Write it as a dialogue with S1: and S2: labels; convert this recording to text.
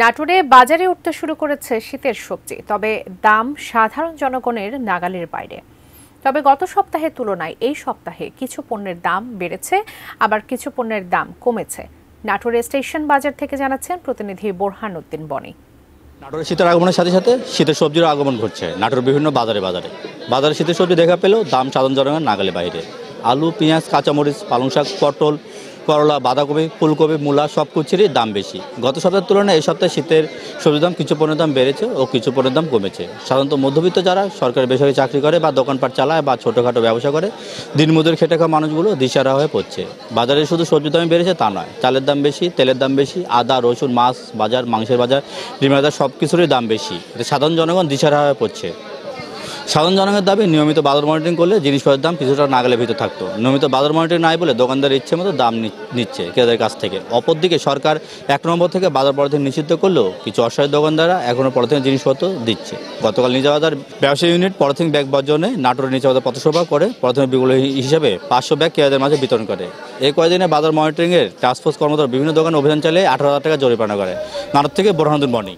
S1: নাটোরে বাজারে উঠতে শুরু করেছে শীতের সবজি, তবে দাম সাধারণ জনগণের নাগালের বাইরে। তবে গত সপ্তাহের তুলনায় এই সপ্তাহে কিছু পণ্যের দাম বেড়েছে, আবার কিছু পণ্যের দাম কমেছে। নাটোরে স্টেশন বাজার থেকে জানাচ্ছেন প্রতিনিধি বোরহান উদ্দিন বনি।
S2: নাটোরে শীতের আগমনের সাথে সাথে শীতের সবজির আগমন ঘটছে নাটোর বিভিন্ন বাজারে শীতের সবজি দেখা পেলেও দাম সাধারণ জনগণের নাগালে বাইরে। আলু, পেঁয়াজ, কাঁচামরিচ, পালং শাক, পটল, করলা, বাঁধাকপি, ফুলকপি, মূলা সব কিছুরই দাম বেশি। গত সপ্তাহের তুলনায় এই সপ্তাহে শীতের সবজির দাম কিছু পণ্যের দাম বেড়েছে ও কিছু পণ্যের দাম কমেছে। সাধারণত মধ্যবিত্ত যারা সরকারি বেসরকারি চাকরি করে বা দোকানপাট চালায় বা ছোটোখাটো ব্যবসা করে, দিনমজুর খেটে খাওয়া মানুষগুলো দিশেহারা হয়ে পড়ছে। বাজারে শুধু সবজির দাম বেড়েছে তা নয়, চালের দাম বেশি, তেলের দাম বেশি, আদা, রসুন, মাছ বাজার, মাংসের বাজার, ডিমের বাজার সব কিছুরই দাম বেশি। এতে সাধারণ জনগণ দিশেহারা হয়ে পড়ছে। সাধারণ জনগণের দাবি নিয়মিত বাজার মনিটরিং করলে জিনিসপত্রের দাম কিছুটা নাগালের ভিতর থাকতো। নিয়মিত বাজার মনিটরিং নাই বলে দোকানদার ইচ্ছে মতো দাম নিচ্ছে ক্রেতাদের কাছ থেকে। অপরদিকে সরকার ১ নম্বর থেকে বাজার পলিথিন নিষিদ্ধ করলেও কিছু অসহায় দোকানদাররা এখনও পলিথিনের জিনিসপত্র দিচ্ছে। গতকাল নিজাবাজার ব্যবসায়ী ইউনিট পলিথিন ব্যাগ বর্জনে নাটোরের নিজাবাজার পথসভা করে পলিথিনের বিগুলো হিসেবে ৫০০ ব্যাগ ক্রেতাদের মাঝে বিতরণ করে। এই কয়েকদিনে বাজার মনিটরিংয়ের টাস্কফোর্স কর্মকর্তা বিভিন্ন দোকানে অভিযান চালিয়ে ১৮,০০০ টাকা জরিমানা করে। নাটোর থেকে বোরহানুদ্দিন বনি।